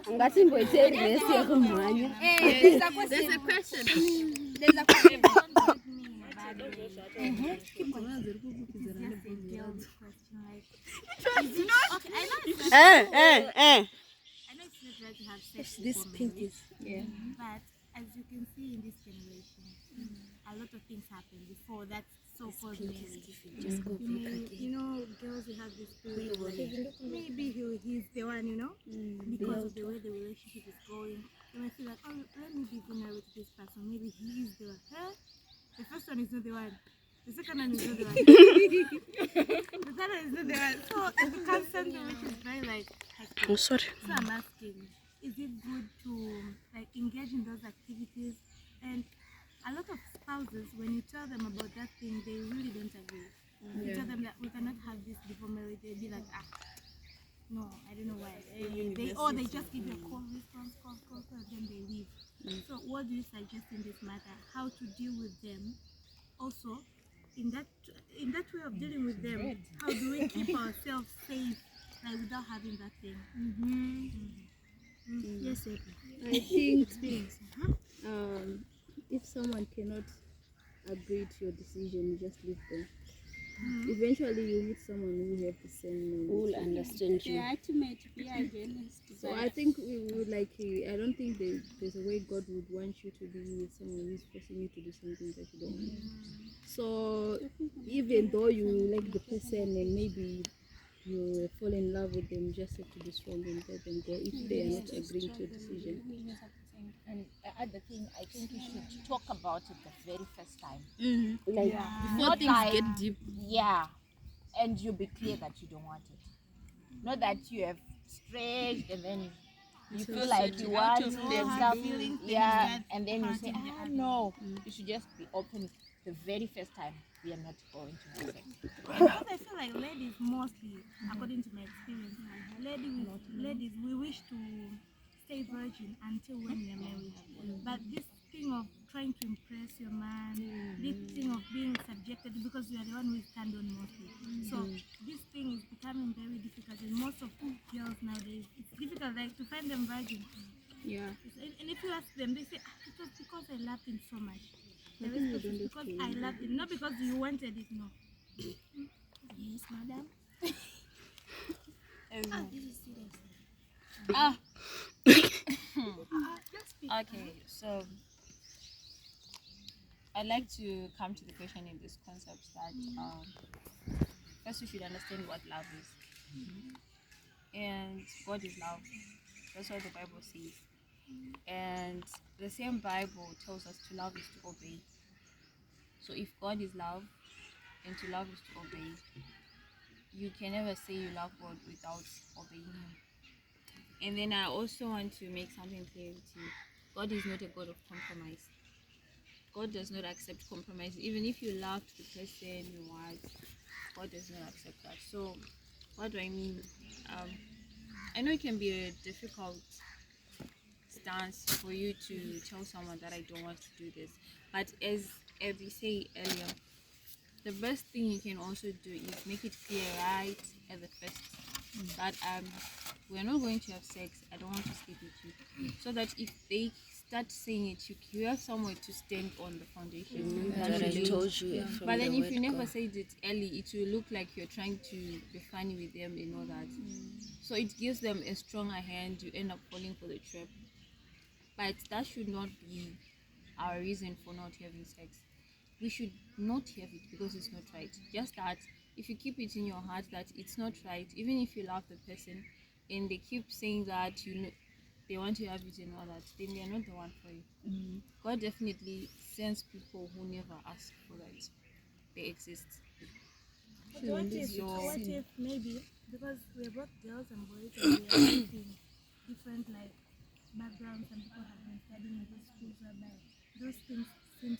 There's a question. I know it's not right to have sex before marriage, but as you can see in this generation, a lot of things happen before that so-called marriage. Girls will have this feeling of like, maybe he's the one, because of the way the relationship is going. They might feel like, oh, let me be vulnerable to this person. Maybe he is the one. Huh? The first one is not the one. The second one is not the one. The third one is not the one. So it becomes something which is very like hectic. I'm sorry. So I'm asking, is it good to engage in those activities? And a lot of spouses, when you tell them about that thing, they really don't agree. You tell them that we cannot have this before marriage, they'll be like, no, I don't know why. They just give you a call, response, call, and then they leave. So what do you suggest in this matter? How to deal with them? Also, in that way of dealing with them, how do we keep ourselves safe, without having that thing? Yes, I think if someone cannot agree to your decision, you just leave them. Eventually, you meet someone who have the same mind. Who will understand you. So I think we would I don't think there's a way God would want you to be with someone who's forcing you to do something that you don't want. So even though you like the person and maybe you fall in love with them, just have to be strong and let them go if they are not agreeing to a decision. And the other thing, I think you should talk about it the very first time. Before things get deep. Yeah, and you be clear that you don't want it. Not that you have stretched and then you feel like you want it and stuff. And then you say, no. You should just be open the very first time. We are not going to have sex. Because I feel like ladies mostly, according to my experience, ladies, we wish to stay virgin until when we are married. But this thing of trying to impress your man, this thing of being subjected because you are the one who is turned on mostly. So this thing is becoming very difficult, and most of girls nowadays, it's difficult to find them virgin. Yeah. And if you ask them, they say, it was because I loved him so much. The rest is because I loved him, not because you wanted it, no. Yes, madam. This is serious. Okay, so I'd like to come to the question in this concept that first we should understand what love is. And God is love. That's what the Bible says. And the same Bible tells us to love is to obey. So if God is love and to love is to obey, you can never say you love God without obeying Him. And then I also want to make something clear with you. God is not a God of compromise. God does not accept compromise. Even if you love the person you want, God does not accept that. So what do I mean? I know it can be a difficult stance for you to tell someone that I don't want to do this. But as we say earlier, the best thing you can also do is make it clear right at the first that we're not going to have sex, I don't want to sleep with you. So that if they start saying it, you have somewhere to stand on the foundation. That I told you. But then if you never said it early, it will look like you're trying to be funny with them and all that. So it gives them a stronger hand, you end up falling for the trap. But that should not be our reason for not having sex. We should not have it because it's not right. Just that if you keep it in your heart that it's not right, even if you love the person and they keep saying that they want to have it and all that, then they're not the one for you. God definitely sends people who never ask for that. They exist. But what if maybe, because we're both girls and boys and we are in different backgrounds, and people have been studying in those schools whereby those things seems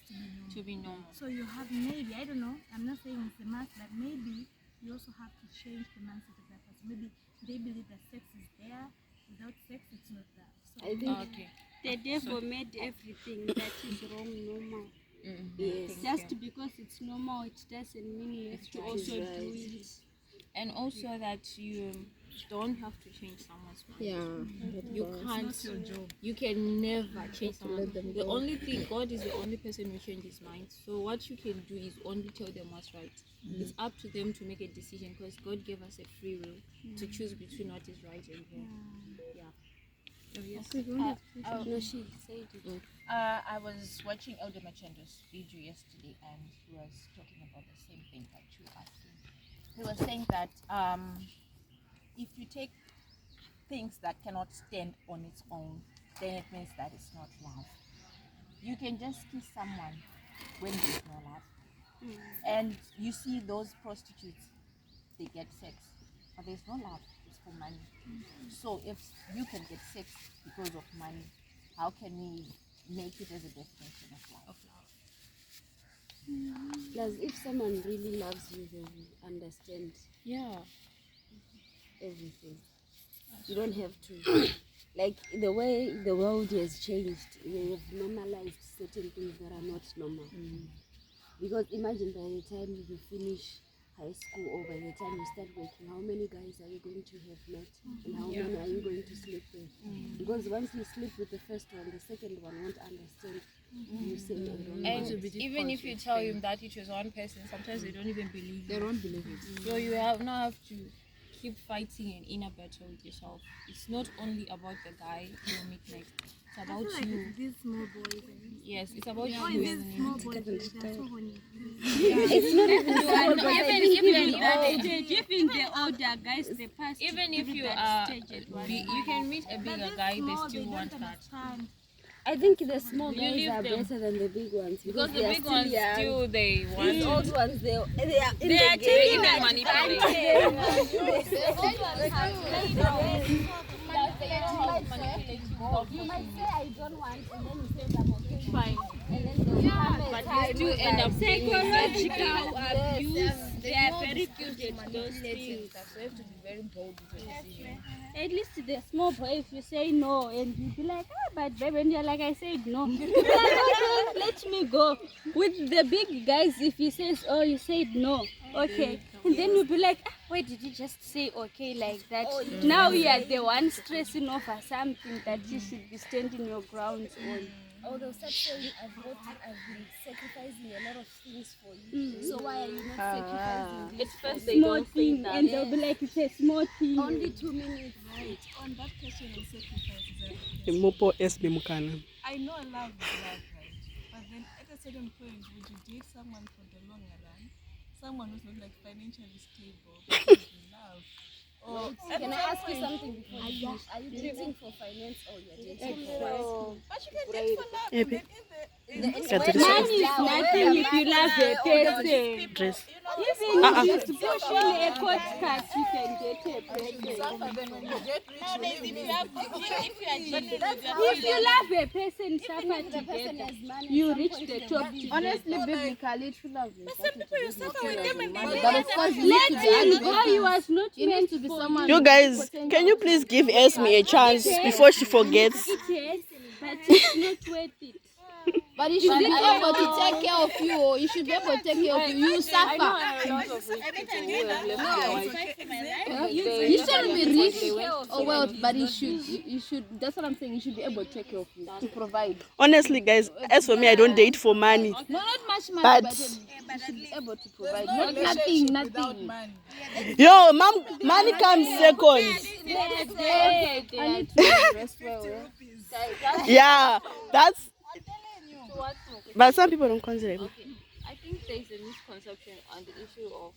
to be normal. So you have maybe, I don't know, I'm not saying it's a must, but maybe you also have to change the mindset of that person. Maybe they believe that sex is there, without sex it's not there. So I think the devil made everything that is wrong normal. Yes. Just because it's normal, it doesn't mean you have to also do it. And also that you don't have to change someone's mind. Yeah. You can't. You can never change someone. The only thing, God is the only person who changes minds. So what you can do is only tell them what's right. It's up to them to make a decision because God gave us a free will to choose between what is right and wrong. Yeah. Oh, yes. No, she said it. I was watching Elder Machendo's video yesterday, and he was talking about the same thing that you were asking. He was saying that if you take things that cannot stand on its own, then it means that it's not love. You can just kiss someone when there's no love. And you see those prostitutes, they get sex, but there's no love, it's for money. So if you can get sex because of money, how can we make it as a definition of love? Plus, if someone really loves you, they will understand Yeah. everything. You don't have to. Like, the way the world has changed, they have normalized certain things that are not normal. Because imagine by the time you finish high school or by the time you start working, how many guys are you going to have met and how many are you going to sleep with? Because once you sleep with the first one, the second one won't understand you saying I don't And want. even if you tell him that it was one person, sometimes they don't even believe They you. don't believe it. So you have to keep fighting an inner battle with yourself. It's not only about the guy you will meet next. It's I about feel like you. it's these small boys. And Yes, it's about oh, you. it's as these an small individual. boys. They're so horny. It's not even small, but I think Even the older guys, they pass. Even if you that are, stage at one. you can meet a But bigger these guy, they small, still they want don't that. understand. I think the small You guys leave are them. better than the big ones Because they the are big still ones young. still they want These it. old ones, they are in They the are game. taking them manipulate. You might say I don't want, and then you say I'm okay. Fine. And then they'll come a But time you still where end up being with them. Psychological abuse, they are very good at those things. So you have to be very bold with your decision. At least the small boy, if you say no and you be like, but baby, and you're like, I said no. You're like, okay, let me go. With the big guys, if he says, oh, you said no, okay. And then you'll be like, why did you just say okay like that? Now you are the one stressing over something that you should be standing your ground on. or they'll start saying I've been sacrificing a lot of things for you. So why are you not sacrificing this? It's first Small thing, and they'll be like, it's a small thing. Only 2 minutes. On that question of sacrifices, Mopo SB Mukana. I know love is love, right? But then at a certain point, would you date someone for the longer run? Someone who's not like financially stable, but is in love? Or Can I ask you something before you finish? Are you dating for finance or you're dating for but you can date for love. And then in the Money is nothing if you love a person. Dress. Even if you push in a court case, you can get a person. If you love a person, suffer together, you reach the top together. Honestly, biblically, true love is some people you suffer with them and they but of course, you need Let to be him go, he was not it needs meant to be for someone. You guys, can you please give Esme a chance before she forgets? it, yes, but it's not worth it. But he should be able to take care of you. Or he should be able to take care of you. You suffer. He shouldn't be rich or wealth, but he should. He should. That's what I'm saying. He should be able to take care of you, to provide. Honestly, guys, as for me, I don't date for money. No, not much money, But- but he should be able to provide. Not nothing. Yo, mom, money comes second. I need to rest well. Yeah, that's. But some people don't consider it. Okay, I think there is a misconception on the issue of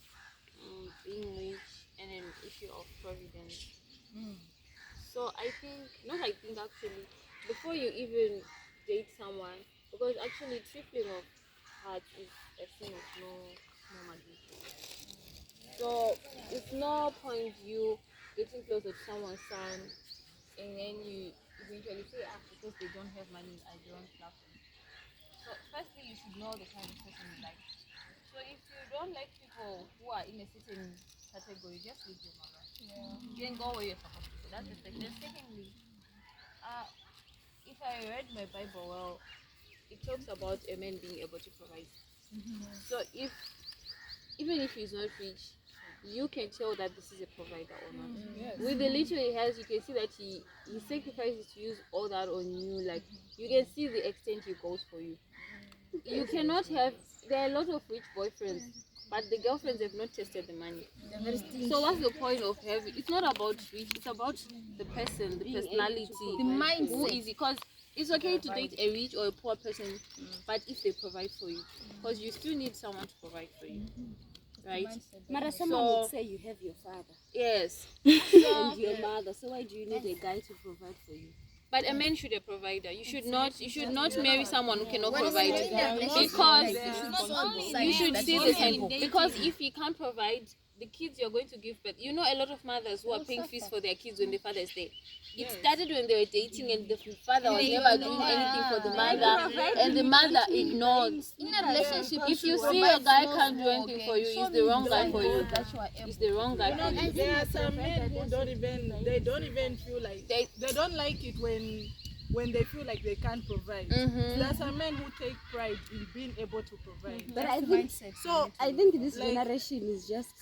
being rich and an issue of providence. So actually, before you even date someone, because actually tripling of heart is a thing of no magnitude. So it's no point you getting close to someone's son and then you eventually say, because they don't have money, I don't love them. So firstly, you should know the kind of person you like. So if you don't like people who are in a certain category, just leave them alone. You can go where you're supposed to go. That's the thing. Then secondly, if I read my Bible well, it talks about a man being able to provide. So even if he's not rich, you can tell that this is a provider or not. With the little he has, you can see that he sacrifices to use all that on you. Like, you can see the extent he goes for you. You cannot have, there are a lot of rich boyfriends, but the girlfriends have not tested the money. So what's the point of having, it's not about rich, it's about the person, the personality, the mindset. Who is it? Because it's okay to date a rich or a poor person, but if they provide for you, because you still need someone to provide for you, right? Mara, someone would say you have your father Yes. and your mother, so why do you need a guy to provide for you? But a man should be a provider. You should not marry someone who cannot provide, because you should see the same. Because if he can't provide, the kids you're going to give birth. You know, a lot of mothers who are paying fees for their kids when the father is there. It started when they were dating and the father was never doing anything for the mother, and the mother ignored. In a relationship, if you see a guy can't do anything for you, he's the wrong guy for you. He's the wrong guy for you. There are some men who don't even feel like they don't like it when they feel like they can't provide. There are some men who take pride in being able to provide. But I think this generation is just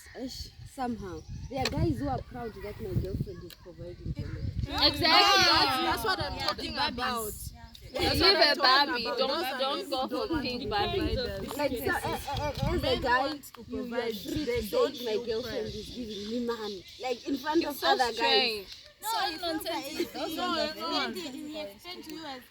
somehow. There are guys who are proud that my girlfriend is providing for me. Exactly. That's what I'm talking about. Leave a Barbie. Don't go for pink Barbie. Like, as a guy, you are free to say my girlfriend is giving me money. Like, in front of other guys. No, it's nonsense. He explained to you as,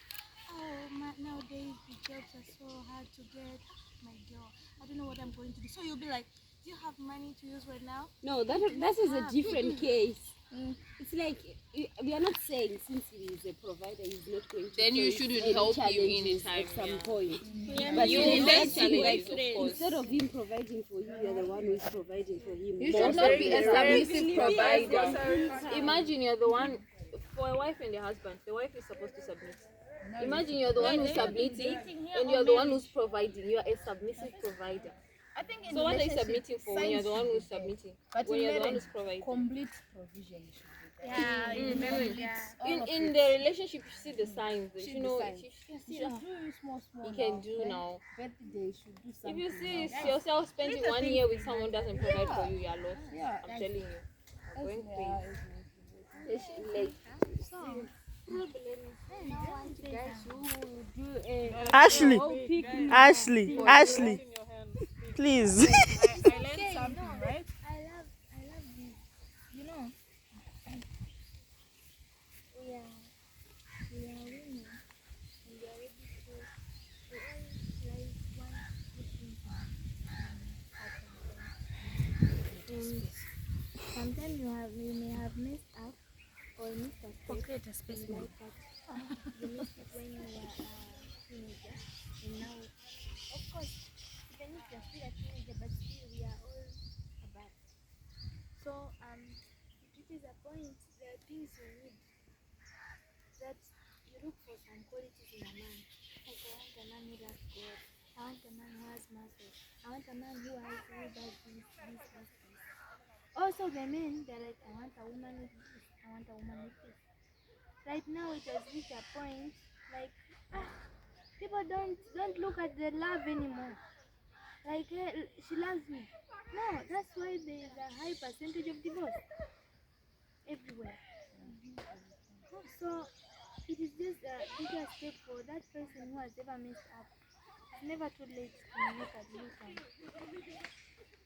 nowadays the jobs are so hard to get. My girl, I don't know what I'm going to do. So you'll be like, do you have money to use right now? No, that is a different case. It's like, we are not saying since he is a provider, he's not going to. Then you shouldn't help you in a time. At some point. But you face challenges, of course. Instead of him providing for you, you're the one who is providing for him. You should not be a submissive provider. Imagine you're the one, for a wife and a husband, the wife is supposed to submit. Imagine you're the one who's submitting and you're the one who's providing. You're a submissive provider. I think So what are you submitting for when you're the one who's submitting? But When you're the one who's providing? complete provision should be Yeah, In the relationship, you see the signs. See You the know, signs. you can see should do small you can do Then now. birthday should do If something. you see now. yourself spending 1 year with someone who doesn't provide for you, you're lost. Yeah. I'm telling you. I'm going crazy. Like, Ashley, please. I learned something, right? I love this. You know, we are women, and we are ready to all like one pushing and sometimes you may have messed up or missed a step. Create a space like that. You missed it when you were a teenager, and now, of course, even if you're still a teenager, but still we are all above. So it reaches a point, there are things you need that you look for some qualities in a man. Like, I want a man who loves God. I want a man who has muscle. I want a man who does this. Also the men, they're like, I want a woman with this. I want a woman with this. Right now it has reached a point like people don't look at the love anymore. Like, she loves me. No, that's why there is a high percentage of divorce everywhere. So it is just a bigger step for that person who has ever messed up. It's never too late to make a new time.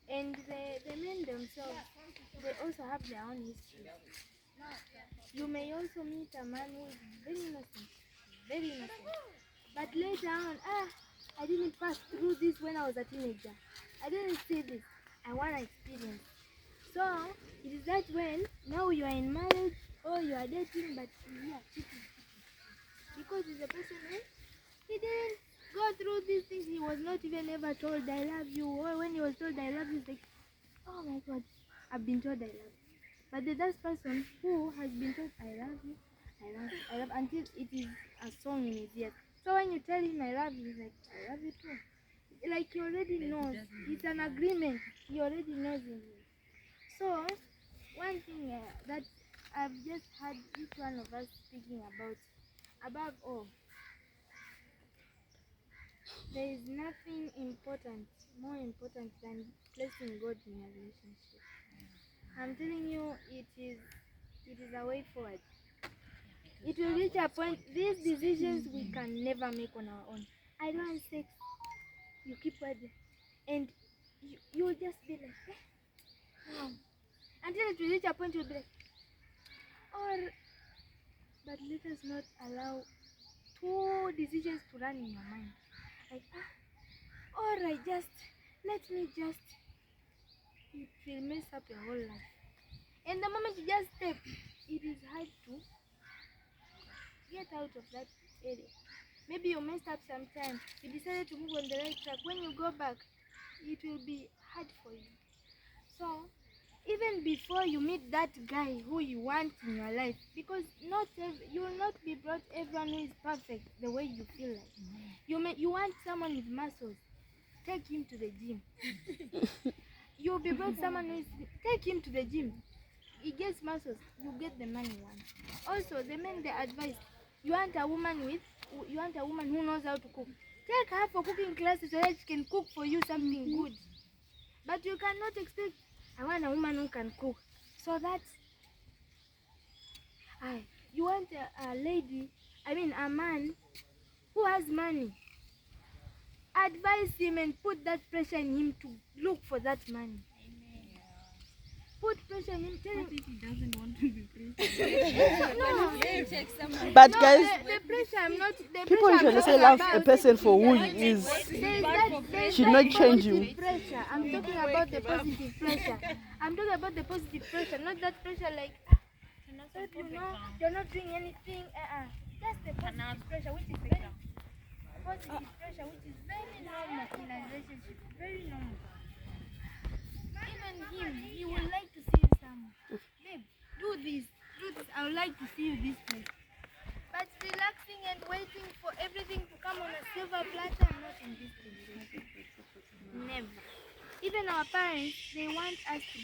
And the men themselves, they also have their own history. You may also meet a man who is very innocent. But later on, I didn't pass through this when I was a teenager. I didn't see this. I want to experience. So it is that when now you are in marriage or you are dating, but you are cheating. Because he's a person he didn't go through these things. He was not even ever told I love you. Or when he was told I love you, he's like, oh my God, I've been told I love you. But the that person who has been told I love you, I love until it is a song in his ears. So when you tell him I love you, he's like, I love you too. Like, he already knows. It's an agreement. He already knows in him. So one thing that I've just had each one of us speaking about, above all, there is nothing more important than placing God in a relationship. I'm telling you, it is a way forward. It will reach a point. These decisions we can never make on our own. I don't want sex. You keep quiet, and you will just be like, no. Until it will reach a point, you'll be like, but let us not allow two decisions to run in your mind. Like, alright, let me just, it will mess up your whole life. And the moment you just step, it is hard to get out of that area. Maybe you messed up sometime, you decided to move on the right track. When you go back, it will be hard for you. So, even before you meet that guy who you want in your life, because you will not be brought everyone who is perfect the way you feel like. You want someone with muscles, take him to the gym. You'll be brought someone who is, take him to the gym. He gets muscles, you get the money one. Also, the men, they advise, you want a woman who knows how to cook. Take her for cooking classes so that she can cook for you something good. But you cannot expect, I want a woman who can cook. So that's, you want a man who has money. Advise him and put that pressure in him to look for that money. Put pressure on him. Tell him. What if he doesn't want to be pressure? No. But no, guys, the pressure, I'm not. The people usually say love a person for who he is. Should not change you. Pressure. I'm talking about the positive pressure. I'm talking about the positive pressure, not that pressure like, you're not doing anything. That's the positive pressure, which is very positive pressure, which is very normal in a relationship. Very normal. Even him, he would like to see you somewhere. Babe, do this. I would like to see you this place. But relaxing and waiting for everything to come on a silver platter, I'm not in this place. Never. Even our parents, they want us to